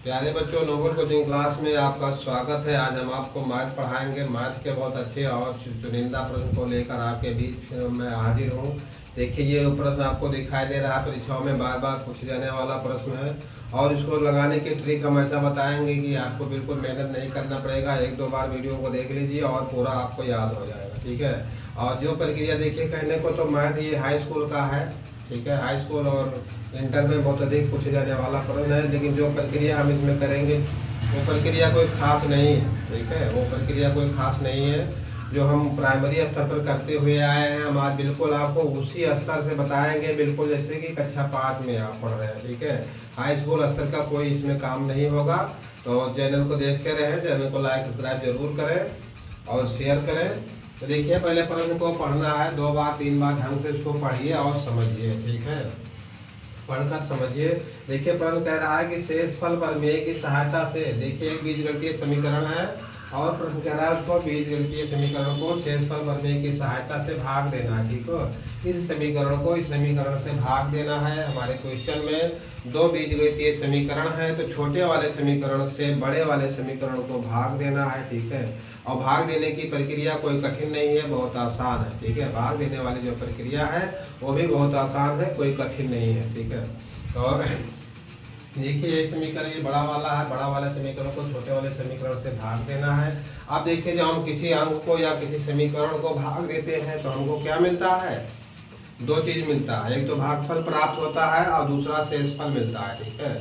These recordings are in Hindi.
प्यारे बच्चों, नोबल कोचिंग क्लास में आपका स्वागत है। आज हम आपको मैथ पढ़ाएंगे। मैथ के बहुत अच्छे और चुनिंदा प्रश्न को लेकर आपके बीच मैं हाजिर हूँ। देखिए, ये प्रश्न आपको दिखाई दे रहा है, परीक्षाओं में बार बार पूछे जाने वाला प्रश्न है और इसको लगाने की ट्रिक हम ऐसा बताएंगे कि आपको बिल्कुल मेहनत नहीं करना पड़ेगा। एक दो बार वीडियो को देख लीजिए और पूरा आपको याद हो जाएगा। ठीक है। और जो प्रक्रिया देखिए, कहने को तो मैथ ये हाई स्कूल का है। ठीक है, हाई स्कूल और इंटर में बहुत अधिक पूछे जाने वाला प्रश्न है, लेकिन जो प्रक्रिया हम इसमें करेंगे वो प्रक्रिया कोई खास नहीं है। ठीक है, वो प्रक्रिया कोई खास नहीं है जो हम प्राइमरी स्तर पर करते हुए आए हैं। हम आज बिल्कुल आपको उसी स्तर से बताएंगे, बिल्कुल जैसे कि कक्षा 5 में आप पढ़ रहे हैं। ठीक है, हाई स्कूल स्तर का कोई इसमें काम नहीं होगा। तो चैनल को देखते रहें, चैनल को लाइक सब्सक्राइब जरूर करें और शेयर करें। तो देखिए, पहले प्रश्न को पढ़ना है, 2 बार 3 बार ढंग से उसको पढ़िए और समझिए। ठीक है, पढ़कर समझिए। देखिए, प्रश्न कह रहा है कि शेषफल प्रमेय की सहायता से, देखिए एक बीजगणितीय समीकरण है और प्रश्न कह रहा है उसको बीजगणितीय समीकरण को शेषफल प्रमेय की सहायता से भाग देना है। ठीक है, इस समीकरण को इस समीकरण से भाग देना है। हमारे क्वेश्चन में 2 बीजगणितीय समीकरण है, तो छोटे वाले समीकरण से बड़े वाले समीकरण को भाग देना है। ठीक है, और भाग देने की प्रक्रिया कोई कठिन नहीं है, बहुत आसान है। ठीक है, भाग देने वाली जो प्रक्रिया है वो भी बहुत आसान है, कोई कठिन नहीं है। ठीक है, और देखिए ये समीकरण ये बड़ा वाला है, बड़ा वाले समीकरण को छोटे वाले समीकरण से भाग देना है। अब देखिए, जब हम किसी अंक को या किसी समीकरण को भाग देते हैं तो हमको क्या मिलता है? 2 चीज मिलता है, एक तो भागफल प्राप्त होता है और दूसरा शेषफल मिलता है। ठीक है,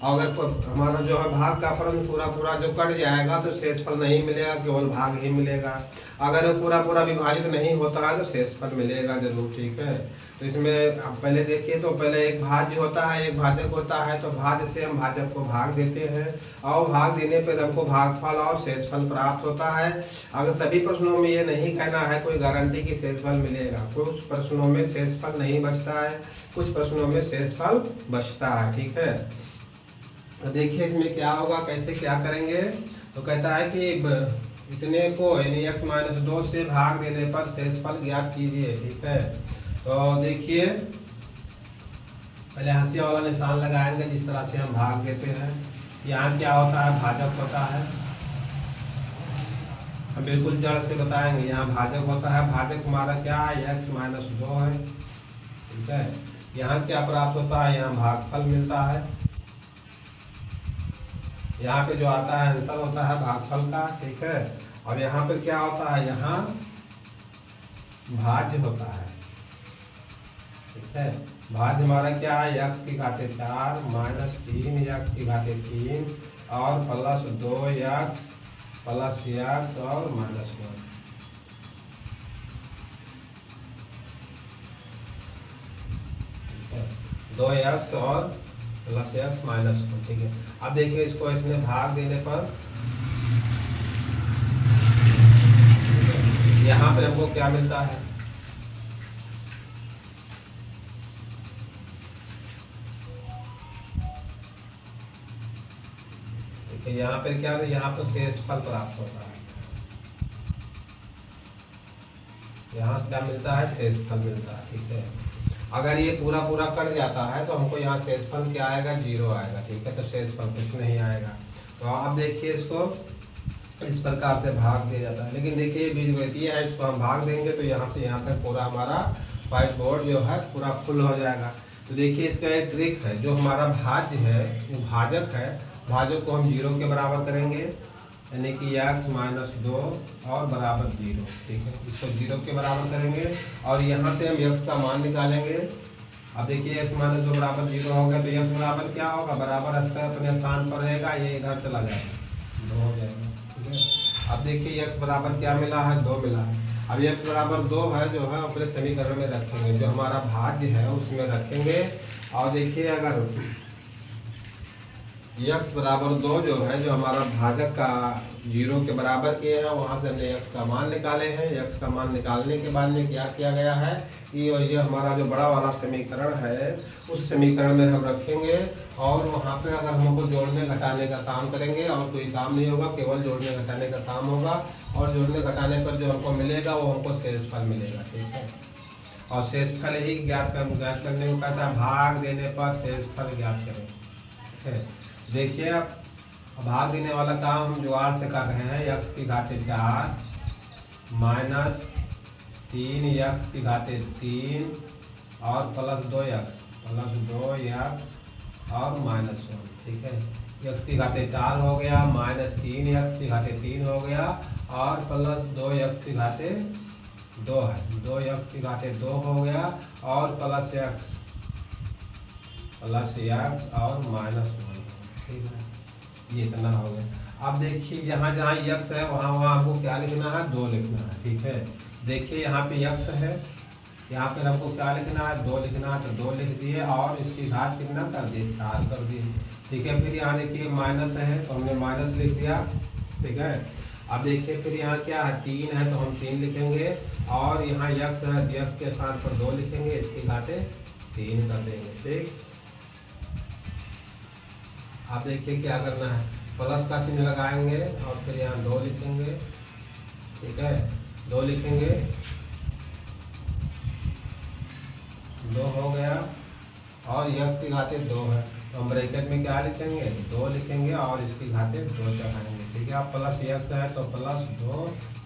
अगर हमारा जो है भाग का फलन पूरा पूरा जो कट जाएगा तो शेषफल नहीं मिलेगा, केवल भाग ही मिलेगा। अगर वो पूरा पूरा विभाजित नहीं होता है तो शेषफल मिलेगा जरूर। ठीक है, तो इसमें आप पहले देखिए, तो पहले एक भाज्य होता है, एक भाजक होता है, तो भाज्य से हम भाजक को भाग देते हैं और भाग देने पर हमको भागफल और शेषफल प्राप्त होता है। अगर सभी प्रश्नों में ये नहीं कहना है कोई गारंटी की शेषफल मिलेगा, कुछ प्रश्नों में शेषफल नहीं बचता है, कुछ प्रश्नों में शेषफल बचता है। ठीक है, तो देखिए इसमें क्या होगा, कैसे क्या करेंगे। तो कहता है कि इतने को यानी x-2 से भाग देने पर शेषफल ज्ञात कीजिए। ठीक है, तो देखिए पहले हंसिया वाला निशान लगाएंगे जिस तरह से हम भाग देते हैं। यहाँ क्या होता है? भाजक होता है। हम बिल्कुल जड़ से बताएंगे, यहाँ भाजक होता है। भाजक हमारा क्या है? x-2 है। ठीक है, यहाँ क्या प्राप्त होता है? यहाँ भागफल मिलता है। यहाँ पे जो आता है आंसर होता है भागफल का। ठीक है, और यहाँ पे क्या होता है? यहाँ भाज्य होता है। ठीक है, भाज्य हमारा क्या है? x की घाते 4 माइनस 3 x की घाते 3 और प्लस 2x प्लस x और माइनस 1। 2x और प्लस x माइनस 1। ठीक है, अब देखिए इसको इसमें भाग देने पर यहाँ पर हमको क्या मिलता है? देखिए यहाँ पर क्या है? यहाँ पर शेषफल प्राप्त होता है। यहाँ क्या मिलता है? शेषफल मिलता है। ठीक है, अगर ये पूरा पूरा कट जाता है तो हमको यहाँ शेषफल क्या आएगा? 0 आएगा। ठीक है, तो शेषफल कुछ नहीं आएगा। तो आप देखिए इसको इस प्रकार से भाग दिया जाता है। लेकिन देखिए बीजगणितीय है, इसको हम भाग देंगे तो यहाँ से यहाँ तक पूरा हमारा व्हाइट बोर्ड जो है पूरा फुल हो जाएगा। तो देखिए इसका एक ट्रिक है, जो हमारा भाज्य है वो भाजक है, भाजक को हम 0 के बराबर करेंगे, यानी कि x-2 और बराबर 0। ठीक है, इसको 0 के बराबर करेंगे और यहाँ से हम x का मान निकालेंगे। अब देखिए x-2 बराबर 0 हो गया तो x बराबर क्या होगा? बराबर अपने स्थान पर रहेगा, ये इधर चला जाएगा, 2 हो जाएगा। ठीक है, अब देखिए x बराबर क्या मिला है? 2 मिला है। अब x बराबर 2 है जो है अपने समीकरण में रखेंगे, जो हमारा भाज्य है उसमें रखेंगे। और देखिए अगर x बराबर 2 जो है, जो हमारा भाजक का 0 के बराबर किए हैं, वहाँ से हमने x का मान निकाले हैं। x का मान निकालने के बाद में क्या किया गया है कि ये हमारा जो बड़ा वाला समीकरण है उस समीकरण में हम रखेंगे और वहाँ पे अगर हमको जोड़ने घटाने का काम करेंगे और कोई काम नहीं होगा, केवल जोड़ने घटाने का काम होगा। और जोड़ने घटाने पर जो हमको मिलेगा वो हमको शेषफल मिलेगा। ठीक है, और शेषफल ही ज्ञात करने को कहता है, भाग देने पर शेषफल ज्ञात करें। ठीक है, देखिए आप अब भाग देने वाला काम हम जुगाड़ से कर रहे हैं। x की घाते 4 माइनस 3 x की घाते 3 और प्लस 2x और माइनस 1। ठीक है, x की घाते 4 हो गया माइनस 3x की घाते 3 हो गया और प्लस 2x की घाते 2 है, 2x की घाते 2 हो गया और प्लस x और माइनस 1। ठीक है, ये इतना हो गया। अब देखिए जहाँ जहाँ x है वहाँ वहाँ हमको क्या लिखना है, 2 लिखना है। ठीक है, देखिए यहाँ पे x है, यहाँ पर हमको क्या लिखना है, 2 लिखना है, तो 2 लिख दिए और इसकी घात कितना कर दिए, 4 कर दिए। ठीक है, फिर यहाँ देखिए माइनस है तो हमने माइनस लिख दिया। ठीक है, अब देखिए फिर यहाँ क्या है, 3 है तो हम 3 लिखेंगे और यहाँ x है, x के स्थान पर 2 लिखेंगे, इसकी घाते 3 कर देंगे। ठीक, अब देखिए क्या करना है, प्लस का चिन्ह लगाएंगे और फिर यहाँ 2 लिखेंगे। ठीक है, 2 लिखेंगे, 2 हो गया और x की घाते 2 है तो हम ब्रैकेट में क्या लिखेंगे, 2 लिखेंगे और इसकी घाते 2 चढ़ाएंगे। ठीक है, अब प्लस x है तो प्लस 2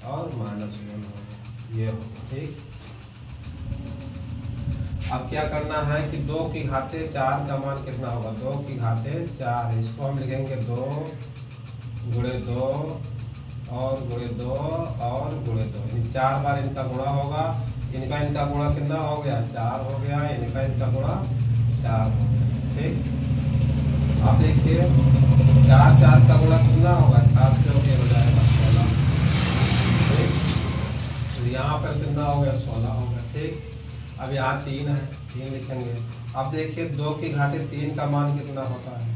और माइनस 1 होगा, ये होगा। ठीक, अब क्या करना है कि 2 की घाते 4 का मान कितना होगा, 2 की घाते 4, इसको हम लिखेंगे 2 गुणे 2 और गुणे 2 और गुणे 2, 4 बार इनका गुणा होगा। इनका गुणा कितना हो गया, 4 हो गया, इनका गुणा 4 हो गया। ठीक, अब देखिए 4 का गुणा कितना होगा, 4 से हो जाएगा 16। ठीक, तो यहाँ पर कितना हो गया, 16 हो गया। ठीक, अब यहाँ 3 है, 3 लिखेंगे। अब देखिए 2 की घाते 3 का मान कितना होता है,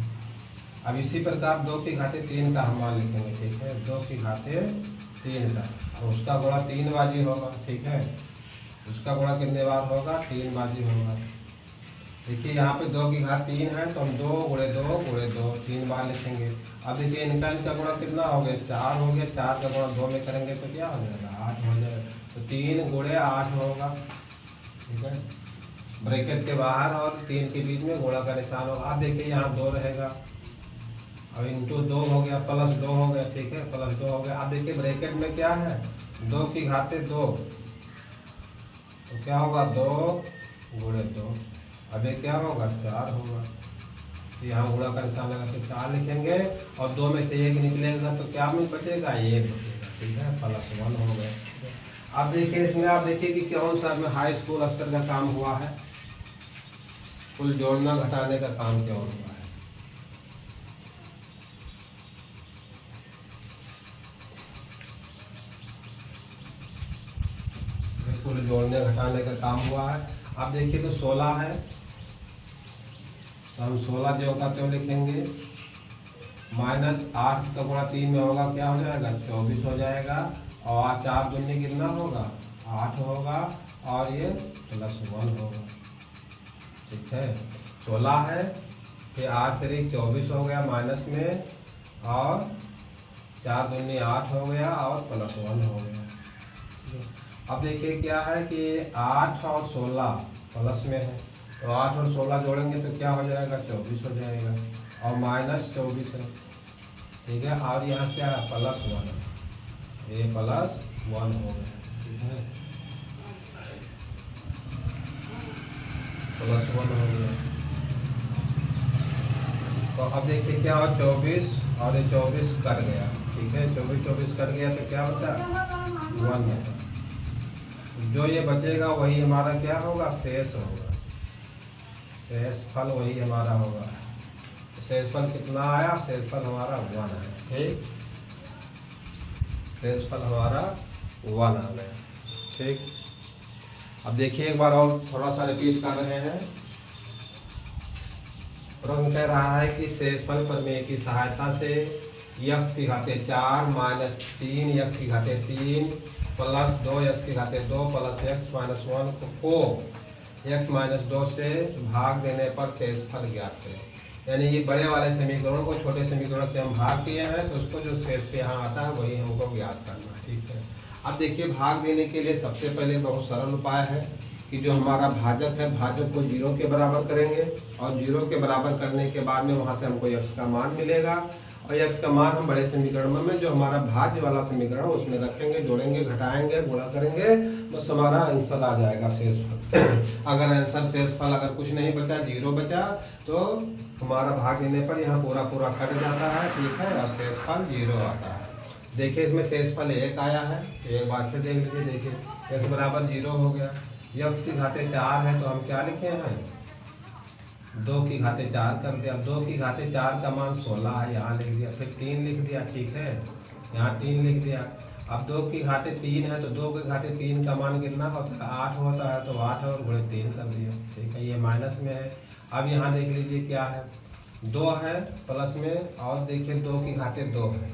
अब इसी प्रकार 2 की घाते 3 का हम मान लिखेंगे। ठीक है, 2 की घाते 3 का और उसका गुणा 3 बाजी होगा। ठीक है, उसका गुणा कितने बार होगा, 3 बाजी होगा। देखिए यहाँ पे 2 की घात 3 है तो हम 2 गुणे 2 3 बार लिखेंगे। अब देखिए इनका गुणा कितना हो गया, 4 हो गया, 4 का गुणा 2 में करेंगे तो क्या हो जाएगा, 8 हो जाएगा, तो 3 गुणे 8 होगा। ठीक है, ब्रैकेट के बाहर और 3 के बीच में गुणा का निशान होगा। अब देखिए यहाँ 2 रहेगा, अब इंटू 2 हो गया, प्लस 2 हो गया। ठीक है, प्लस 2 हो गया। अब देखिए ब्रैकेट में क्या है, 2 की घाते 2 तो क्या होगा, 2 गुणे 2, अब ये क्या होगा, 4 होगा। तो यहाँ गुणा का निशान लगा तो 4 लिखेंगे और 2 में से 1 निकलेगा तो क्या में बचेगा, 1 बचेगा। ठीक है, प्लस 1 हो गया। अब देखिए इसमें आप देखिए कि कौन सा में हाई स्कूल स्तर का काम हुआ है, कुल जोड़ना घटाने का काम क्या हुआ है। कुल जोड़ने घटाने का काम हुआ है। अब देखिए तो 16 है तो हम 16 जो का तो लिखेंगे, माइनस 8 का गुणा 3 में होगा, क्या हो जाएगा, 24 हो जाएगा और 4 दूनी कितना होगा, 8 होगा और ये प्लस 1 होगा। ठीक है, 16 है फिर 8 करीब 24 हो गया माइनस में और 4 दूनी 8 हो गया और प्लस 1 हो गया। अब देखिए क्या है कि 8 और 16 प्लस में है तो 8 और 16 जोड़ेंगे तो क्या हो जाएगा, 24 हो जाएगा और माइनस 24 है। ठीक है, और यहाँ क्या है, प्लस 1 है, ये प्लस 1 हो गया। ठीक है, प्लस 1 हो गया। तो अब देखिए क्या हुआ, 24 और ये 24 कट गया। ठीक है, 24 कट गया तो क्या बचा, 1 बचा। जो ये बचेगा वही हमारा क्या होगा, शेष होगा, शेष फल वही हमारा होगा। शेष फल कितना आया, शेष फल हमारा 1 आया। ठीक, शेष फल हमारा 1 आ गया। ठीक, अब देखिए एक बार और थोड़ा सा रिपीट कर रहे हैं। प्रश्न कह रहा है कि शेषफल प्रमेय की सहायता से x की घाते 4 माइनस 3 x की घाते 3 प्लस 2 x की घाते 2 प्लस x माइनस 1 को x माइनस 2 से भाग देने पर शेषफल ज्ञात करें। यानी ये बड़े वाले समीकरण को छोटे समीकरण से हम भाग किए हैं तो उसको जो शेष यहाँ आता है वही हमको ज्ञात करना है। ठीक है, अब देखिए भाग देने के लिए सबसे पहले बहुत सरल उपाय है कि जो हमारा भाजक है, भाजक को 0 के बराबर करेंगे और 0 के बराबर करने के बाद में वहाँ से हमको x का मान मिलेगा और x का मान हम बड़े समीकरण में जो हमारा भाज्य वाला समीकरण उसमें रखेंगे, जोड़ेंगे, घटाएंगे, गुणा करेंगे, बस हमारा आंसर आ जाएगा शेषफल। अगर आंसर शेषफल अगर कुछ नहीं बचा, 0 बचा, तो हमारा भाग देने पर यहाँ पूरा पूरा कट जाता है, ठीक है, और शेषफल 0 आता है। देखिए इसमें शेषफल 1 आया है, तो एक बार फिर देख लीजिए। देखिए x बराबर 0 हो गया, x की घाते 4 है, तो हम क्या लिखे हैं, 2 की घाते 4 कर दिया। 2 की घाते 4 का मान 16 है, यहाँ लिख दिया। फिर 3 लिख दिया, ठीक है, यहाँ 3 लिख दिया। अब 2 की घाते 3 है, तो 2 की घाते 3 का मान कितना होता है, 8 होता है, तो 8 और गुणे 3 कर दिया, ठीक है, ये माइनस में है। अब यहाँ देख लीजिए क्या है, 2 है प्लस में, और देखिए 2 की घाते 2 है,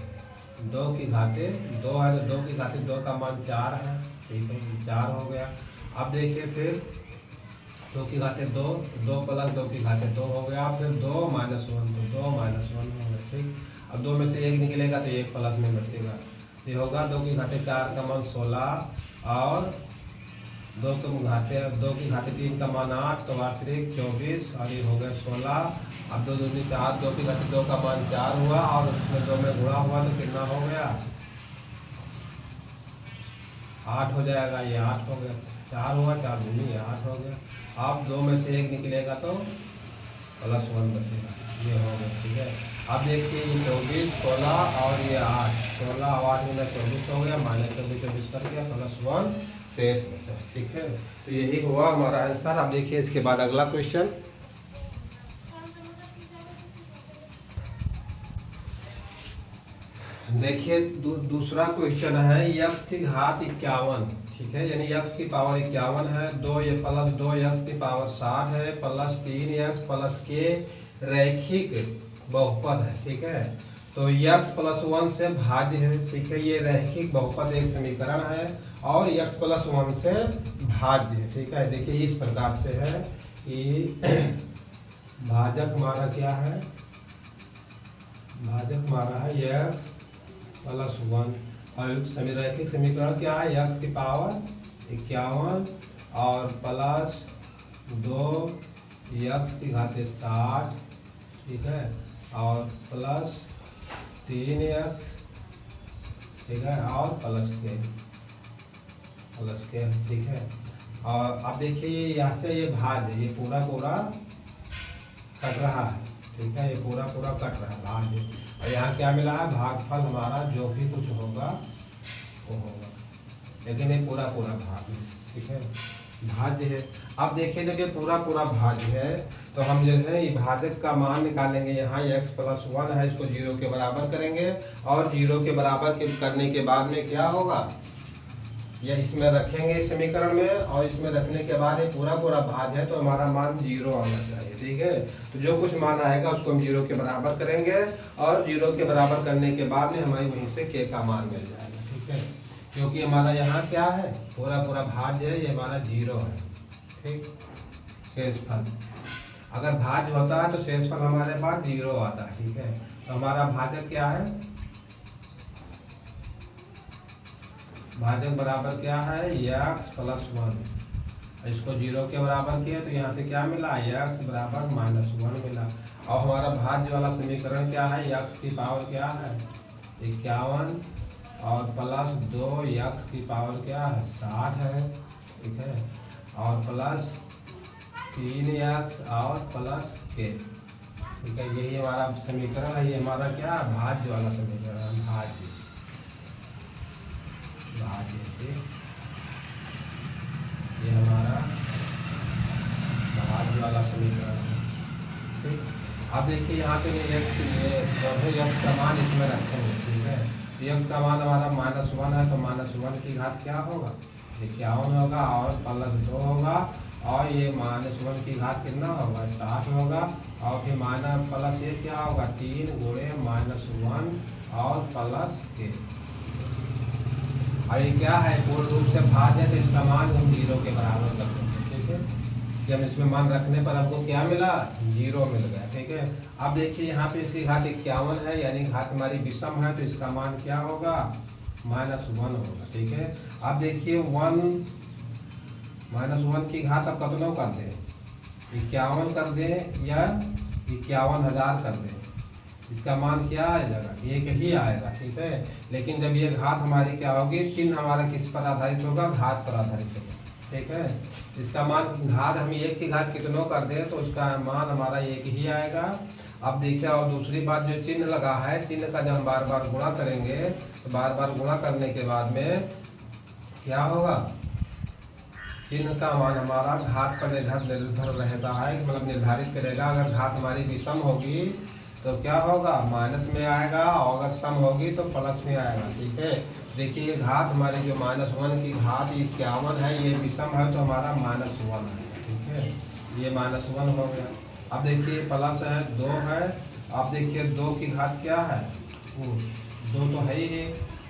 2 की घाते 2 है, तो 2 की घाते 2 का मान 4 है, ठीक है, 4 हो गया। अब देखिए फिर 2 की घाते 2, 2 प्लस 2 की घाते 2 हो गया, फिर 2 माइनस 1, तो 2 माइनस 1 हो गया, ठीक। अब 2 में से 1 निकलेगा तो 1 प्लस में बचेगा, ये होगा 2 की घाते 4 का मान 16, और 2 की घाते 3 का मान 8, तो 8 3 24, और ये हो गया 16। अब 2 2 4, 2 की घाते 2 का मान 4 हुआ, और उसमें 2 में गुणा हुआ तो कितना हो गया, 8 हो जाएगा, ये 8 हो गया, 4 हुआ, 4 दूनी 8 हो गया। अब 2 में से 1 निकलेगा तो प्लस 1 बचेगा, ये हो गया, ठीक है। अब देखिए ये 24, 16 और ये 8, 16 और 8 में 24 हो गया, माइनस 24 24 कर दिया, प्लस 1 शेष बचा, ठीक है। तो यही हुआ हमारा आंसर। अब देखिए इसके बाद अगला क्वेश्चन, देखिए दूसरा क्वेश्चन है, x की घात 51, ठीक है, यानी x की पावर 51 है, 2 प्लस 2x की पावर 60 है, प्लस 3x प्लस k रैखिक बहुपद है, ठीक है। तो x प्लस 1 से भाज्य है, ठीक है, ये रैखिक बहुपद एक समीकरण है, और x प्लस 1 से भाज्य है, ठीक है। देखिए इस प्रकार से है कि भाजक हमारा क्या है, भाजक हमारा है x प्लस 1, और रैखिक समीकरण क्या है, x की पावर 51 और प्लस 2x की घाते 60, ठीक है, और प्लस 3x, ठीक है, और प्लस के, ठीक है। और अब देखिए यहाँ से ये भाज्य, ये पूरा पूरा कट रहा है, ठीक है, ये पूरा पूरा कट रहा है भाज्य, और यहाँ क्या मिला है, भागफल हमारा जो भी कुछ होगा वो होगा, लेकिन ये पूरा पूरा भाग है, ठीक है, भाज्य है। अब देखिए जब ये पूरा पूरा भाज्य है, तो हम जो है ये भाजक का मान निकालेंगे। यहाँ x प्लस 1 है, इसको 0 के बराबर करेंगे, और 0 के बराबर करने के बाद में क्या होगा, या इसमें रखेंगे इस समीकरण में, और इसमें रखने के बाद ये पूरा पूरा भाज्य है, तो हमारा मान 0 आना चाहिए, ठीक है। तो जो कुछ मान आएगा उसको हम 0 के बराबर करेंगे, और 0 के बराबर करने के बाद में हमारी वहीं से k का मान मिल जाएगा, ठीक है, क्योंकि हमारा यहाँ क्या है, पूरा पूरा भाज्य है, ये हमारा 0 है, ठीक। शेषफल अगर भाज्य होता है तो शेषफल हमारे पास 0 आता है, ठीक है। तो हमारा भाजक क्या है, भाजक बराबर क्या है, x प्लस 1, इसको 0 के बराबर किया तो यहाँ से क्या मिला, x बराबर -1 मिला। और हमारा भाज्य वाला समीकरण क्या है, x की पावर क्या है 51, और प्लस 2x की पावर क्या है 60 है, ठीक है, और प्लस 3x और प्लस k, ठीक है, यही हमारा समीकरण है। ये हमारा क्या है, भाज्य वाला समीकरण है, भाज्य, ये हमारा भाज्य वाला समीकरण है, ठीक। अब देखिए यहाँ पे x का मान इसमें रखेंगे, ठीक है। x का मान हमारा -1 है, तो -1 की घात क्या होगा, 51 होगा, और प्लस 2 होगा, और ये -1 की घात कितना होगा 60 होगा, और फिर माइनस प्लस ये क्या होगा 3 गुणे -1 और प्लस k। और ये क्या है, पूर्ण रूप से भाज्य है, तो इसका मान हम 0 के बराबर कर देंगे, ठीक है। जब इसमें मान रखने पर हमको क्या मिला, 0 मिल गया, ठीक है। अब देखिए यहाँ पे इसकी घात 51 है, यानी घात हमारी विषम है, तो इसका मान क्या होगा, -1 होगा, ठीक है। अब देखिए 1 की घात अब कितना कर दें, 51 कर दें या 51,000 कर दें, इसका मान क्या आ जाएगा, एक ही आएगा। ठीक है, लेकिन जब ये घात हमारी क्या होगी, चिन्ह हमारा किस पर आधारित होगा, घात पर आधारित होगा। ठीक है, इसका मान घात हम एक की घात कितनों कर दें तो उसका मान हमारा एक ही आएगा। अब देखिए, और दूसरी बात, जो चिन्ह लगा है, चिन्ह का जब हम बार बार गुणा करेंगे तो बार बार गुणा करने के बाद में क्या होगा, चिन्ह का मान हमारा घात पर निर्भर रहता है, मतलब निर्धारित करेगा। अगर घात हमारी विषम होगी तो क्या होगा, माइनस में आएगा, और अगर सम होगी तो प्लस में आएगा। ठीक है, देखिए घात हमारी जो -1 की घात 51 है, ये विषम है तो हमारा -1 है। ठीक है, ये -1 हो गया। अब देखिए प्लस है, 2 है। अब देखिए 2 की घात क्या है, 2 तो है ही।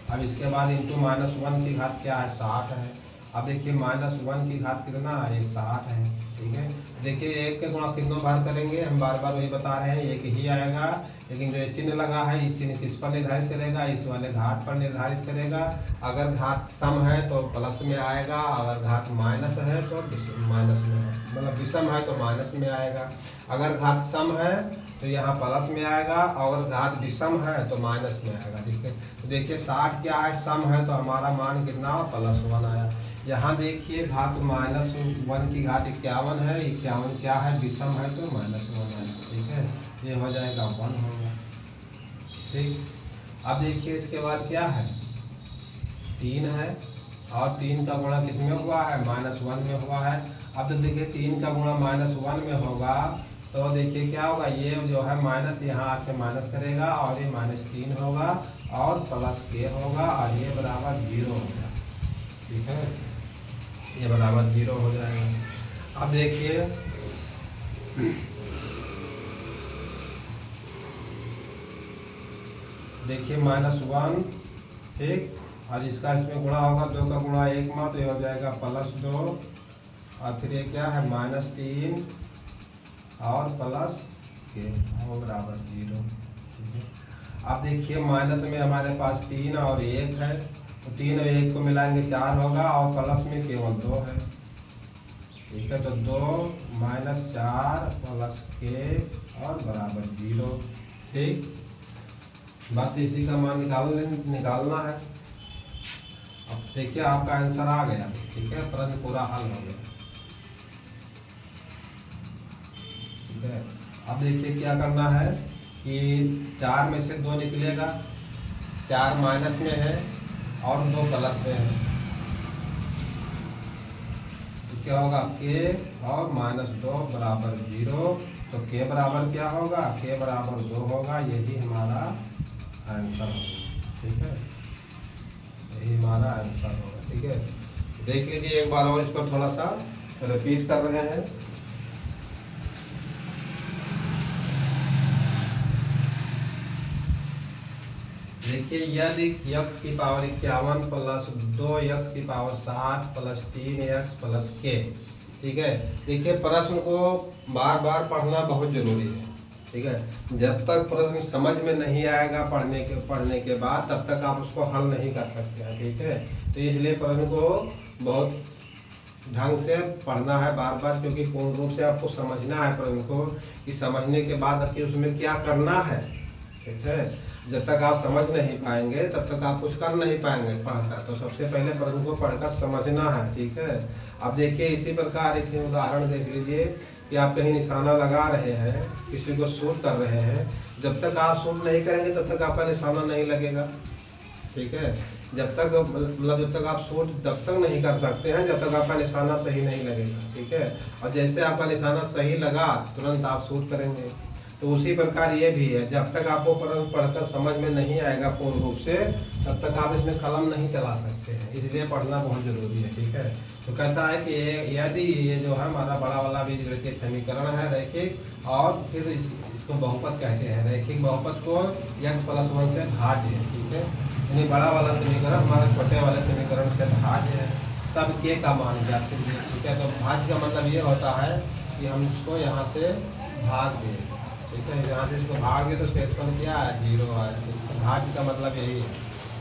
अब इसके बाद इंटू -1 की घात क्या है, 60 है। अब देखिए -1 की घात कितना है, 60 है। ठीक है, देखिए एक के गुणा कितनों बार करेंगे, हम बार बार वही बता रहे हैं, एक ही आएगा। लेकिन जो ये चिन्ह लगा है, इस चिन्ह किस पर निर्धारित करेगा, इस वाले घात पर निर्धारित करेगा। अगर घात सम है तो प्लस में आएगा, अगर घात माइनस है तो माइनस में है, मतलब विषम है तो माइनस में आएगा। अगर घात सम है तो यहाँ प्लस में आएगा, और घात विषम है तो माइनस में आएगा। ठीक है, तो देखिए 60 क्या है, सम है तो हमारा मान कितना, +1 आया। यहाँ देखिए घात -1 की घात 51 है, 51 क्या है, विषम है तो -1 आएगा। ठीक है, ये हो जाएगा 1 होगा। ठीक, अब देखिए इसके बाद क्या है, 3 है, और 3 का गुणा किस में हुआ है, -1 में हुआ है। अब तो देखिए 3 का गुणा -1 में होगा तो देखिए क्या होगा, ये जो है माइनस यहाँ आके माइनस करेगा, और ये -3 होगा, और प्लस k होगा, और ये बराबर 0 होगा। ठीक है, ये बराबर 0 हो जाएगा। अब देखिए -1, ठीक, और इसका इसमें गुणा होगा, 2 का गुणा 1 में, तो ये हो जाएगा +2, और फिर ये क्या है, -3 और प्लस के हो बराबर 0। ठीक है, अब देखिए माइनस में हमारे पास 3 और 1 है, तो 3 और 1 को मिलाएंगे 4 होगा, और प्लस में केवल 2 है। ठीक है, तो 2 - 4 प्लस के और बराबर 0। ठीक, बस इसी का मान निकालना है। अब देखिए आपका आंसर आ गया। ठीक है, प्रश्न पूरा हल हो गया। ठीक है, अब देखिए क्या करना है कि 4 में से 2 निकलेगा, 4 माइनस में है और 2 प्लस में है, तो क्या होगा, k और -2 बराबर 0। तो k बराबर क्या होगा, k बराबर 2 होगा, यही हमारा आंसर होगा। ठीक है, यही हमारा आंसर होगा। ठीक है, देख लीजिए एक बार और, इस पर थोड़ा सा रिपीट कर रहे हैं। देखिए यदि x की पावर 51 प्लस 2x की power 60 plus 3x plus k। ठीक है, देखिए प्रश्न को बार बार पढ़ना बहुत जरूरी है। ठीक है, जब तक प्रश्न समझ में नहीं आएगा पढ़ने के बाद, तब तक आप उसको हल नहीं कर सकते हैं। ठीक है, तो इसलिए प्रश्न को बहुत ढंग से पढ़ना है बार बार, क्योंकि पूर्ण रूप से आपको समझना है प्रश्न को, कि समझने के बाद कि उसमें क्या करना है। ठीक है, जब तक आप समझ नहीं पाएंगे तब तक आप कुछ कर नहीं पाएंगे पढ़कर। तो सबसे पहले प्रश्न को पढ़कर समझना है। ठीक है, अब देखिए इसी प्रकार एक उदाहरण देख लीजिए कि आप कहीं निशाना लगा रहे हैं, किसी को शूट कर रहे हैं, जब तक आप शूट नहीं करेंगे तब तक आपका निशाना नहीं लगेगा। ठीक है, जब तक आप शूट जब तक नहीं कर सकते हैं जब तक आपका निशाना सही नहीं लगेगा। ठीक है, और जैसे आपका निशाना सही लगा तुरंत आप शूट करेंगे। तो उसी प्रकार ये भी है, जब तक आपको पढ़कर समझ में नहीं आएगा पूर्ण रूप से, तब तक आप इसमें कलम नहीं चला सकते हैं। इसलिए पढ़ना बहुत जरूरी है। ठीक है, तो कहता है कि यदि ये जो है हमारा बड़ा वाला बीजगणितीय समीकरण है रैखिक, और फिर इसको बहुपद कहते हैं। रैखिक बहुपद को x+1 से भाज्य है। ठीक है, यानी बड़ा वाला समीकरण हमारा छोटे वाले समीकरण से भाज्य है, तब k का मान ज्ञात कीजिए। ठीक है, तो भाज्य का मतलब ये होता है कि हम इसको यहाँ से भाग दें। ठीक है, यहाँ से इसको भाग दे तो शेषफल क्या है, 0 आएगा। तो भाज्य का मतलब यही है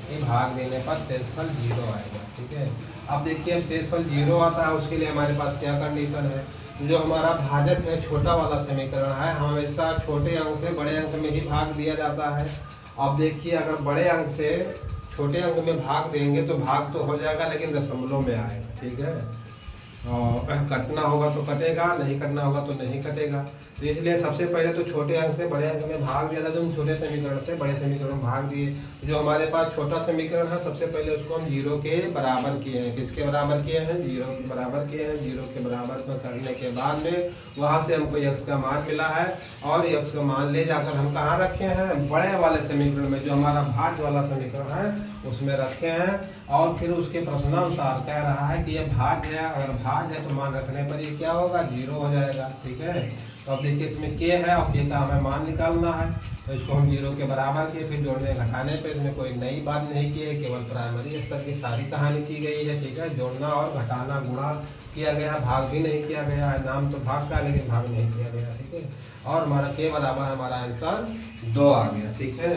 कि भाग देने पर शेषफल 0 आएगा। ठीक है, अब देखिए अब शेषफल 0 आता है, उसके लिए हमारे पास क्या कंडीशन है जो हमारा भाजक है छोटा वाला समीकरण है, हमेशा छोटे अंक से बड़े अंक में ही भाग दिया जाता है। अब देखिए अगर बड़े अंक से छोटे अंक में भाग देंगे तो भाग तो हो जाएगा लेकिन दशमलव में आएगा, ठीक है। और कटना होगा तो कटेगा, नहीं कटना होगा तो नहीं कटेगा। तो इसलिए सबसे पहले तो छोटे अंक से बड़े अंक में भाग दिया था, तो हम छोटे समीकरण से बड़े समीकरण में भाग दिए। जो हमारे पास छोटा समीकरण है सबसे पहले उसको हम जीरो के बराबर किए हैं। किसके बराबर किए हैं? जीरो के बराबर किए हैं। जीरो के बराबर करने के बाद में वहाँ से हमको x का मान मिला है और x का मान ले जाकर हम कहाँ रखे हैं? बड़े वाले समीकरण में, जो हमारा भाज्य वाला समीकरण है उसमें रखे हैं। और फिर उसके प्रश्नानुसार कह रहा है कि ये भाज्य है, अगर भाज्य है तो मान रखने पर ये क्या होगा? जीरो हो जाएगा, ठीक है। तो अब देखिए इसमें k है और k का हमें मान निकालना है, तो इसको हम जीरो के बराबर किए। फिर जोड़ने घटाने पे इसमें कोई नई बात नहीं की है, केवल प्राइमरी स्तर की सारी कहानी की गई है, ठीक है। जोड़ना और घटाना गुणा किया गया, भाग भी नहीं किया गया है। नाम तो भाग का लेकिन भाग नहीं किया गया, ठीक है। और हमारा k बराबर हमारा आंसर 2 आ गया, ठीक है।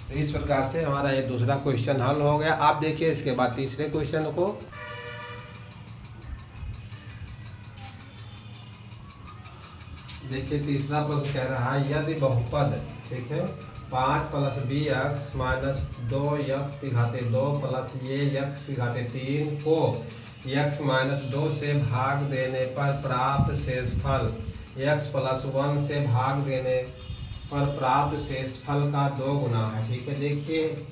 तो इस प्रकार से हमारा ये दूसरा क्वेश्चन हल हो गया। आप देखिए इसके बाद तीसरे क्वेश्चन को। देखिए तीसरा प्रश्न कह रहा है यदि बहुपद, ठीक है, 5 + bx - 2x की घाते 2 प्लस ये x की घाते 3 को x - 2 से भाग देने पर प्राप्त शेषफल x + 1 से भाग देने पर प्राप्त शेषफल का 2 गुना है, ठीक है। देखिए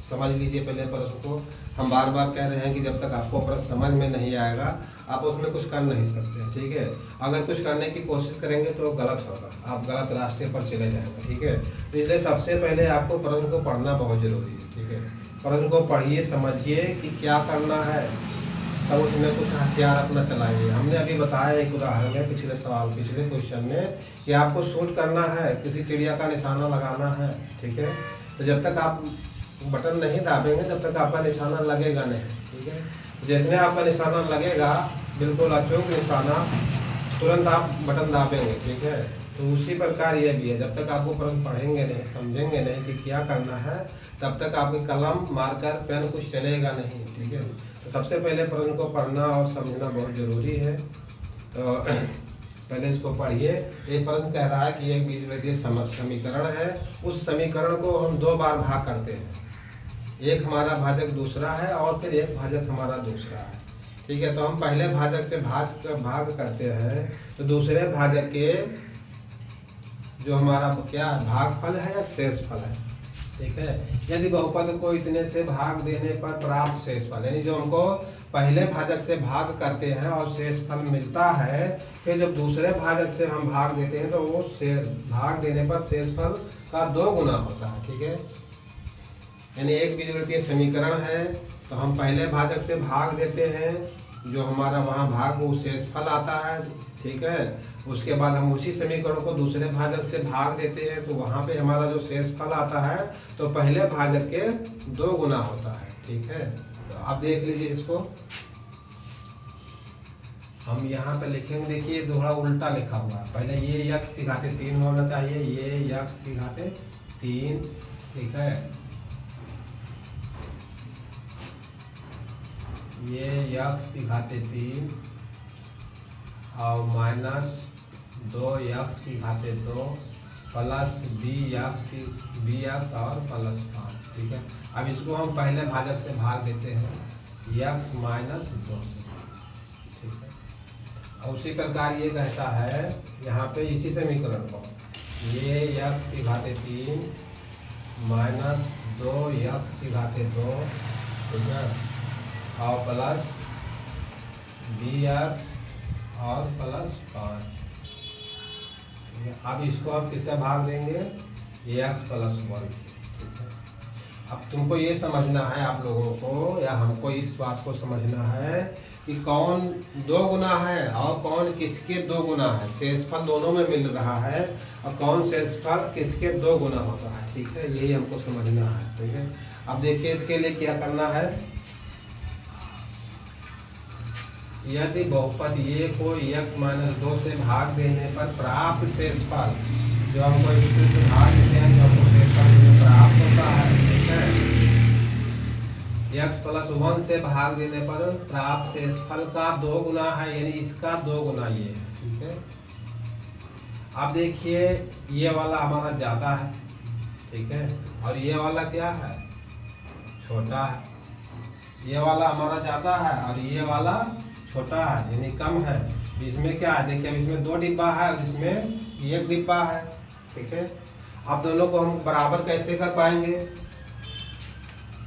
समझ लीजिए पहले प्रश्न को। हम बार बार कह रहे हैं कि जब तक आपको प्रश्न समझ में नहीं आएगा आप उसमें कुछ कर नहीं सकते, ठीक है। अगर कुछ करने की कोशिश करेंगे तो गलत होगा, आप गलत रास्ते पर चले जाएंगे, ठीक है। तो इसलिए सबसे पहले आपको प्रश्न को पढ़ना बहुत जरूरी है, ठीक है। प्रश्न को पढ़िए, समझिए कि क्या करना है, तब उसमें कुछ हथियार अपना चलाइए। हमने अभी बताया एक उदाहरण है पिछले क्वेश्चन में कि आपको शूट करना है, किसी चिड़िया का निशाना लगाना है, ठीक है। तो जब तक आप बटन नहीं दाबेंगे तब तक आपका निशाना लगेगा नहीं, ठीक है। जैसे आपका निशाना लगेगा, बिल्कुल अचूक निशाना, तुरंत आप बटन दाबेंगे, ठीक है। तो उसी प्रकार ये भी है, जब तक आपको प्रश्न पढ़ेंगे नहीं, समझेंगे नहीं कि क्या करना है, तब तक आपकी कलम, मार्कर, पेन कुछ चलेगा नहीं, ठीक है। तो सबसे पहले प्रश्न को पढ़ना और समझना बहुत ज़रूरी है। तो पहले इसको पढ़िए। ये प्रश्न कह रहा है कि एक बीजगणितीय समीकरण है, उस समीकरण को हम 2 बार भाग करते हैं। एक हमारा भाजक दूसरा है और फिर एक भाजक हमारा दूसरा है, ठीक है। तो हम पहले भाजक से भाग करते हैं, तो दूसरे भाजक के जो हमारा क्या भागफल है या शेषफल है, ठीक है। यदि बहुपद को इतने से भाग देने पर प्राप्त शेषफल, यानी जो हमको पहले भाजक से भाग करते हैं और शेषफल मिलता है, फिर जब दूसरे भाजक से हम भाग देते हैं तो वो भाग देने पर शेषफल का 2 गुना होता है, ठीक है। यानी एक बीजगणितीय समीकरण है, तो हम पहले भाजक से भाग देते हैं, जो हमारा वहाँ भाग वो शेषफल आता है, ठीक है। उसके बाद हम उसी समीकरण को दूसरे भाजक से भाग देते हैं, तो वहाँ पे हमारा जो शेषफल आता है तो पहले भाजक के 2 गुना होता है, ठीक है। तो आप देख लीजिए इसको, हम यहाँ पे लिखेंगे। देखिए थोड़ा उल्टा लिखा हुआ है, पहले ये x की घाते 3 होना चाहिए, ये x की घाते 3, ठीक है। ये x की घाते 3 और -2x की घाते 2 प्लस bx और प्लस 5, ठीक है। अब इसको हम पहले भाजक से भाग देते हैं x - 2 से, ठीक है। और उसी प्रकार ये कहता है यहाँ पे इसी समीकरण को, ये x की घाते 3 - 2x की घाते 2, ठीक है, और प्लस bx और प्लस 5। अब इसको हम किससे भाग देंगे? x + 1 से, ठीक है। अब तुमको ये समझना है, आप लोगों को या हमको इस बात को समझना है कि कौन 2 गुना है और कौन किसके 2 गुना है। शेषफल दोनों में मिल रहा है और कौन शेषफल किसके 2 गुना होता है, ठीक है। यही हमको समझना है, ठीक है। अब देखिए इसके लिए क्या करना है। यदि बहुपद ये को x - 2 से भाग देने पर प्राप्त शेषफल, जो हमको इससे भाग देते हैं, जो हमको शेषफल प्राप्त होता है, ठीक है, x + 1 से भाग देने पर प्राप्त शेषफल का 2 गुना है, यानी इसका 2 गुना ये है, ठीक है। आप देखिए ये वाला हमारा ज़्यादा है, ठीक है, और ये वाला क्या है, छोटा है। ये वाला हमारा ज़्यादा है और ये वाला छोटा है, यानी कम है। इसमें क्या है, देखिए अब इसमें 2 डिब्बा है और इसमें 1 डिब्बा है, ठीक है। अब दोनों को हम बराबर कैसे कर पाएंगे?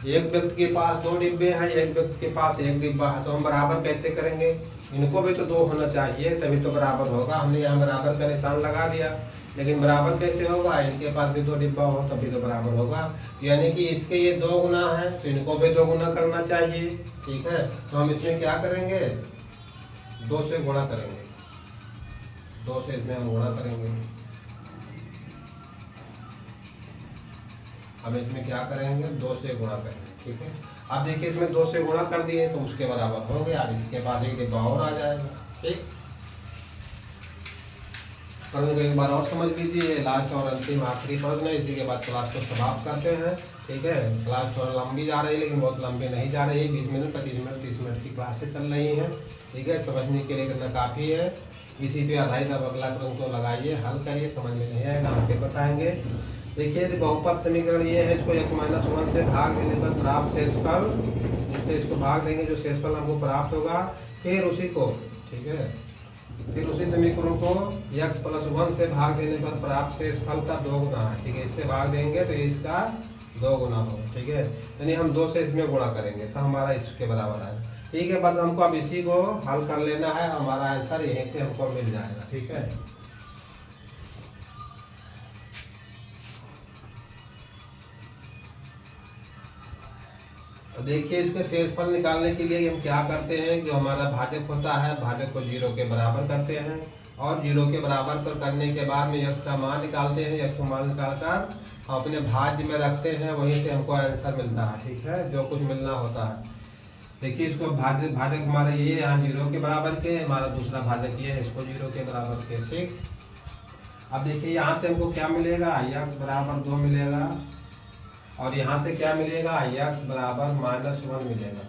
एक व्यक्ति के पास 2 डिब्बे हैं, एक व्यक्ति के पास 1 डिब्बा है, तो हम बराबर कैसे करेंगे? इनको भी तो 2 होना चाहिए तभी तो बराबर होगा। हमने यहाँ बराबर का निशान लगा दिया, लेकिन बराबर कैसे होगा? इनके पास भी 2 डिब्बा हो तभी तो बराबर होगा। यानी कि इसके ये 2 गुना है तो इनको भी 2 गुना करना चाहिए, ठीक है। तो हम इसमें क्या करेंगे, 2 से गुणा करेंगे, 2 से इसमें हम गुणा करेंगे। हम इसमें क्या करेंगे, 2 से गुणा करेंगे, ठीक है। अब देखिए इसमें 2 से गुणा कर दिए तो उसके बराबर हो गया। अब इसके बाद 1 डिब्बा और आ जाएगा, ठीक। प्रश्न को एक बार और समझ लीजिए, लास्ट और अंतिम आखिरी प्रश्न है, इसी के बाद क्लास को समाप्त करते हैं, ठीक है। क्लास थोड़ा लंबी जा रही है लेकिन बहुत लंबी नहीं जा रही है, 20 मिनट 25 मिनट 30 मिनट की क्लासें चल रही हैं, ठीक है। समझने के लिए इतना काफ़ी है। इसी पे आधारित अब अगला प्रश्न को लगाइए, हल करिए, समझ में नहीं आएगा हम फिर बताएंगे। देखिए बहुपद समीकरण ये है, इसको x-1 से भाग देने पर प्राप्त शेषफल, इससे इसको भाग देंगे जो शेषफल हमको प्राप्त होगा, फिर उसी को, ठीक है, फिर उसी समीकरण को x+1 से भाग देने पर प्राप्त शेषफल का 2 गुना है, ठीक है। इससे भाग देंगे तो इसका 2 गुना होगा, ठीक है। यानी हम 2 से इसमें गुणा करेंगे तो हमारा इसके बराबर है, ठीक है। बस हमको अब इसी को हल कर लेना है, हमारा आंसर यहीं से हमको मिल जाएगा, ठीक है। तो देखिए इसके शेषफल निकालने के लिए हम क्या करते हैं, जो हमारा भाजक होता है, भाजक को 0 के बराबर करते हैं और 0 के बराबर पर करने के बाद में x का मान निकालते हैं। x का मान निकालकर हम अपने भाज्य में रखते हैं, वहीं से हमको आंसर मिलता है, ठीक है, जो कुछ मिलना होता है। देखिए इसको भाजक हमारा ये यहाँ 0 के बराबर के, हमारा दूसरा भाजक ये है, इसको 0 के बराबर के, ठीक। अब देखिए यहाँ से हमको क्या मिलेगा, x बराबर 2 मिलेगा और यहाँ से क्या मिलेगा, x बराबर -1 मिलेगा,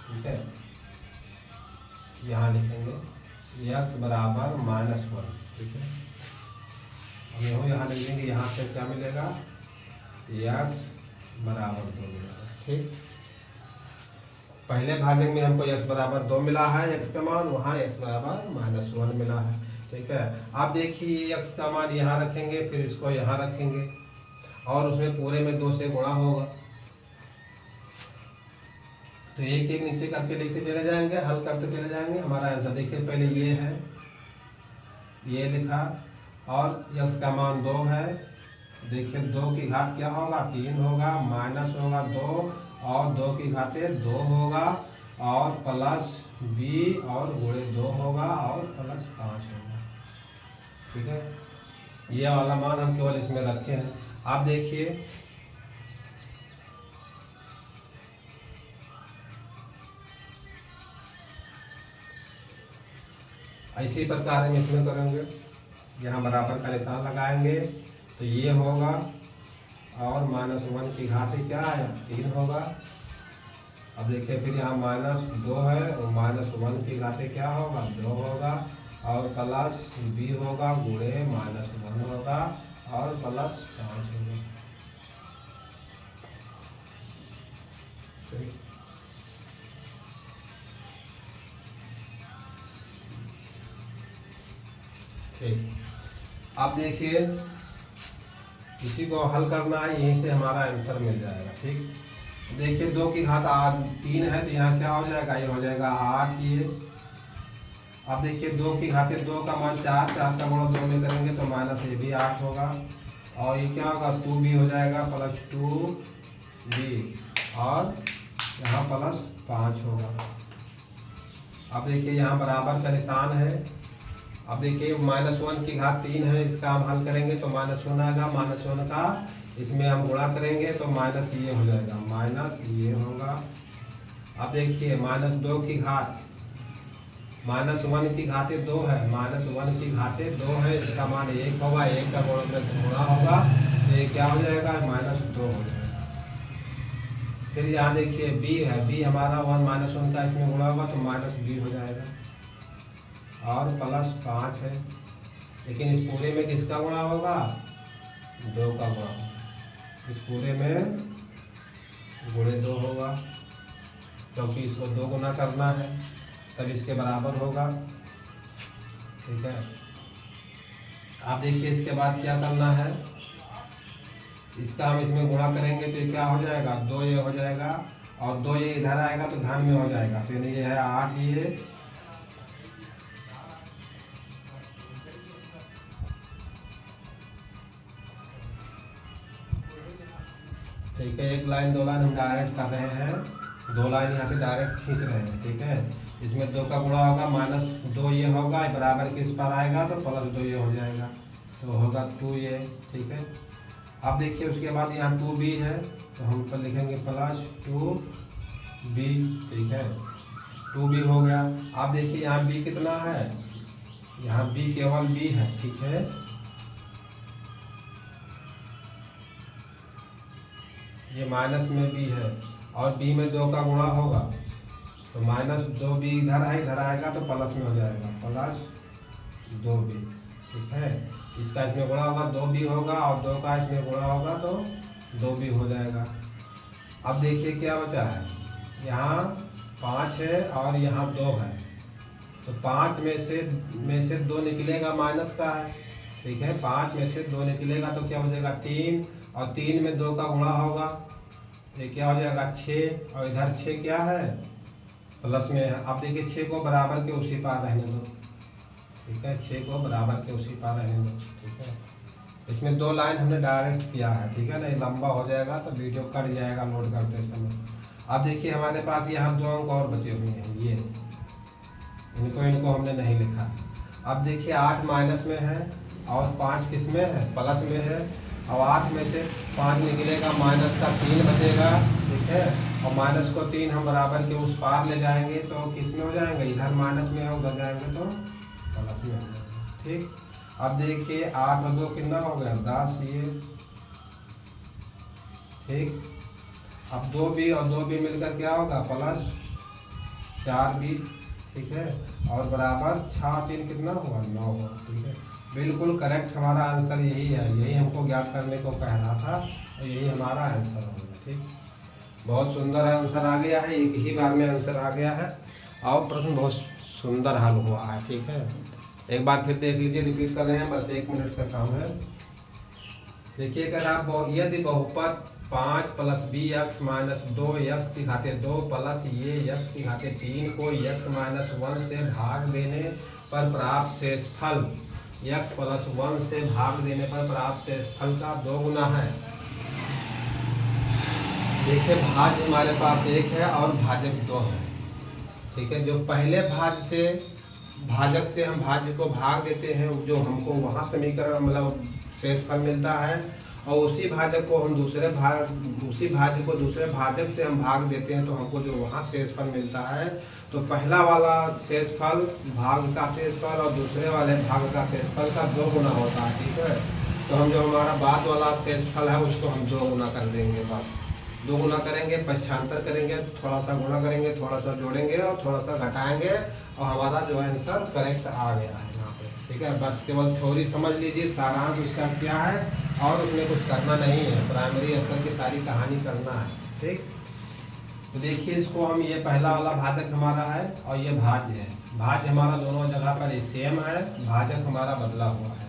ठीक है। यहाँ लिखेंगे x बराबर -1, ठीक है। अब यहाँ लिख देंगे, यहाँ से क्या मिलेगा, x बराबर 2 मिलेगा, ठीक। पहले भाजक में हमको x बराबर 2 मिला है, x का मान, वहाँ x बराबर -1 मिला है, ठीक है। आप देखिए x का मान यहाँ रखेंगे, फिर इसको यहाँ रखेंगे और उसमें पूरे में 2 से गुणा होगा, तो एक एक नीचे करके लिखते चले जाएंगे, हल करते चले जाएंगे, हमारा आंसर देखिए पहले ये है, ये लिखा और x का मान 2 है, देखिए 2 की घात क्या होगा, 3 होगा, माइनस होगा 2 और 2 की घाते 2 होगा और प्लस b और गुणे 2 होगा और प्लस 5 होगा, ठीक है। ये वाला मान हम केवल इसमें रखे हैं। आप देखिए इसी प्रकार हम इसमें करेंगे, यहाँ बराबर का निशान लगाएंगे तो ये होगा और -1 की घात क्या है, 3 होगा। अब देखिए फिर यहाँ -2 है और -1 की घाते क्या होगा, 2 होगा और प्लस b होगा गुणे -1 होगा और प्लस 5 होगा, ठीक। अब देखिए इसी को हल करना है, यहीं से हमारा आंसर मिल जाएगा, ठीक। देखिए 2 की घात 3 है तो यहाँ क्या हो जाएगा, ये हो जाएगा 8 ये। अब देखिए 2 की घाते 2 का मान 4, 4 का गुणा 2 में करेंगे तो माइनस ये भी 8 होगा और ये क्या होगा 2b हो जाएगा प्लस 2b और यहाँ प्लस 5 होगा। अब देखिए यहाँ बराबर का निशान है। अब देखिए -1 की घात 3 है, इसका हम हल करेंगे तो -1 आएगा, -1 का इसमें हम गुणा करेंगे तो माइनस ये हो जाएगा, माइनस ये होगा। अब देखिए -2 की घात -1 की घाते 2 है, -1 की घाते 2 है, इसका मान 1 होगा, 1 का गुणा होगा तो ये क्या हो जाएगा, -2 हो जाएगा। फिर यहाँ देखिए b है, b हमारा 1 -1 का इसमें गुणा होगा तो -b हो जाएगा, और प्लस 5 है, लेकिन इस पूरे में किसका गुणा होगा? 2 का गुणा। इस पूरे में गुणे 2 होगा, क्योंकि इसको 2 गुना करना है तब इसके बराबर होगा। ठीक है, आप देखिए इसके बाद क्या करना है, इसका हम इसमें गुणा करेंगे तो ये क्या हो जाएगा? 2 ये हो जाएगा, और 2 ये इधर आएगा तो धन में हो जाएगा, तो यानी ये है 8 ये। ठीक है, 1 लाइन 2 लाइन हम डायरेक्ट कर रहे हैं, 2 लाइन यहाँ से डायरेक्ट खींच रहे हैं। ठीक है, इसमें 2 का गुणा होगा, -2 ये होगा, बराबर के इस पर आएगा तो +2 ये हो जाएगा, तो होगा 2 ये। ठीक है, अब देखिए उसके बाद यहाँ 2b है, तो हम पर लिखेंगे +2b। ठीक है, 2b हो गया। आप देखिए यहाँ b कितना है, यहाँ b केवल b है। ठीक है, ये माइनस में b है, और b में 2 का गुणा होगा, तो -2b इधर है, इधर आएगा तो प्लस में हो जाएगा, +2b। ठीक है, इसका इसमें गुणा होगा 2b होगा, और 2 का इसमें गुणा होगा तो 2b हो जाएगा। अब देखिए क्या बचा है, यहाँ 5 है और यहाँ 2 है, तो 5 में से 2 निकलेगा, माइनस का है। ठीक है, 5 में से 2 निकलेगा तो क्या हो जाएगा? 3, और 3 में 2 का गुणा होगा, ये क्या हो जाएगा? 6, और इधर 6 क्या है? प्लस में है। अब देखिए 6 को बराबर के उसी पार रहने दो। ठीक है, 6 को बराबर के उसी पार रहने दो। ठीक है, इसमें 2 लाइन हमने डायरेक्ट किया है। ठीक है ना, ये लंबा हो जाएगा तो वीडियो कट जाएगा लोड करते समय। अब देखिए हमारे पास यहाँ 2 अंक और बचे हुए हैं, ये इनको हमने नहीं लिखा। अब देखिए 8 माइनस में है और 5 किस में है? प्लस में है, और 8 में से 5 निकलेगा, माइनस का 3 बचेगा। ठीक है, और माइनस को 3 हम बराबर के उस पार ले जाएंगे तो किस में हो जाएंगे? इधर माइनस में है, उधर जाएंगे तो प्लस में हो जाएगा। ठीक, अब देखिए 8 और 2 कितना हो गया? 10 ये। ठीक, अब 2b और 2b मिलकर क्या होगा? +4b। ठीक है, और बराबर 6 3 कितना हुआ? 9 हुआ। ठीक है, बिल्कुल करेक्ट हमारा आंसर यही है, यही हमको ज्ञात करने को कह रहा था, और यही हमारा आंसर होगा। ठीक, बहुत सुंदर आंसर आ गया है, एक ही बार में आंसर आ गया है, और प्रश्न बहुत सुंदर हल हुआ है। ठीक है, एक बार फिर देख लीजिए, रिपीट कर रहे हैं, बस 1 मिनट का काम है। देखिए, अगर आप यदि बहुपद 5 + bx - 2x की घाते 2 प्लस ये x की घाते 3 को x - 1 से भाग देने पर प्राप्त शेषफल x + 1 से भाग देने पर प्राप्त शेषफल का 2 गुना है। देखिए भाज्य हमारे पास 1 है और भाजक 2 है। ठीक है, जो पहले भाजक से हम भाज्य को भाग देते हैं, जो हमको वहाँ समीकरण मतलब शेषफल मिलता है, और उसी भाज्य को दूसरे भाजक से हम भाग देते हैं तो हमको जो वहाँ शेषफल मिलता है, तो पहला वाला शेषफल भाग का शेषफल और दूसरे वाले भाग का शेषफल का 2 गुना होता है। ठीक है, तो हम जो हमारा बाद वाला शेषफल है उसको हम 2 गुना कर देंगे, बस 2 गुना करेंगे, पक्षांतर करेंगे, थोड़ा सा गुणा करेंगे, थोड़ा सा जोड़ेंगे और थोड़ा सा घटाएंगे, और हमारा जो आंसर करेक्ट आ गया है यहाँ पे। ठीक है, बस केवल थ्योरी समझ लीजिए, सारांश उसका क्या है, और उसमें कुछ करना नहीं है, प्राइमरी स्तर की सारी कहानी करना है। ठीक, तो देखिए इसको हम, ये पहला वाला भाजक हमारा है और ये भाज्य है। भाज्य हमारा दोनों जगह पर सेम है, भाजक हमारा बदला हुआ है।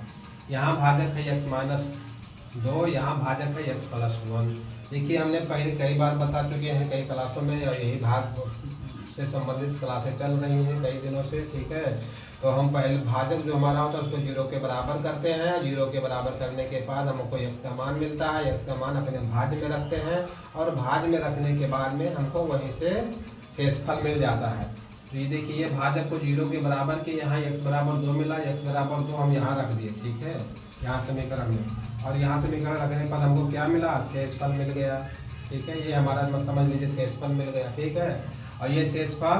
यहाँ भाजक है x - 2, यहाँ भाजक है x + 1। देखिए हमने पहले कई बार बता चुके हैं कई क्लासों में, और यही भाग से संबंधित क्लासें चल रही हैं कई दिनों से। ठीक है, तो हम पहले भाजक जो हमारा होता है उसको 0 के बराबर करते हैं, 0 के बराबर करने के बाद हमको x का मान मिलता है, x का मान अपने भाज्य में रखते हैं, और भाज्य में रखने के बाद में हमको वहीं से शेषफल मिल जाता है। तो ये देखिए, ये भाजक को 0 के बराबर के, यहाँ x = 2 मिला, x = 2 हम यहाँ रख दिए। ठीक है, यहाँ समीकरण में, और यहाँ समीकरण रखने पर हमको क्या मिला? शेषफल मिल गया। ठीक है, ये हमारा समझ लीजिए शेषफल मिल गया। ठीक है, और ये शेषफल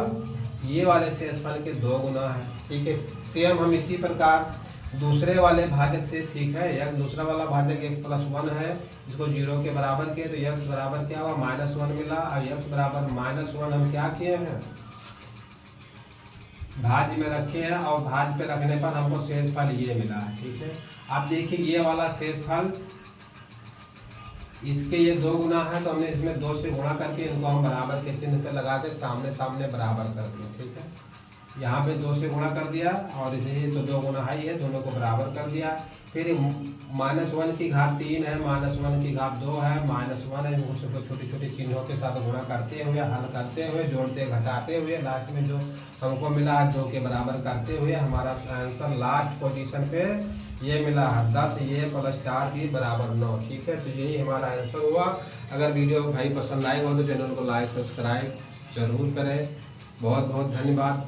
ये वाले शेषफल के 2 गुना है। ठीक है, सेम हम इसी प्रकार दूसरे वाले भाजक से, ठीक है, एक दूसरा वाला भाजक x + 1 है, इसको 0 के बराबर किए तो x बराबर क्या हुआ? -1 मिला, और x बराबर -1 हम क्या किए हैं? भाज्य में रखे हैं और भाज्य पे रखने पर हमको शेषफल ये मिला है। ठीक है, आप देखिए ये वाला शेषफल इसके ये 2 गुना है, तो हमने इसमें 2 से गुणा करके इनको हम बराबर के चिन्ह पे लगा के सामने सामने बराबर कर दिया। ठीक है, यहाँ पे 2 से गुणा कर दिया और इसे तो 2 गुना है, ये दोनों को बराबर कर दिया। फिर -1 की घात 3 है, -1 की घात 2 है, -1 है, उसको छोटे छोटे चिन्हों के साथ गुणा करते हुए, हल करते हुए, जोड़ते घटाते हुए लास्ट में जो हमको मिला है 2 के बराबर करते हुए हमारा आंसर लास्ट पोजीशन पे ये मिला है 10, ये +4 भी बराबर 9। ठीक है, तो यही हमारा आंसर हुआ। अगर वीडियो भाई पसंद आई हो तो चैनल को लाइक सब्सक्राइब जरूर करें। बहुत बहुत धन्यवाद।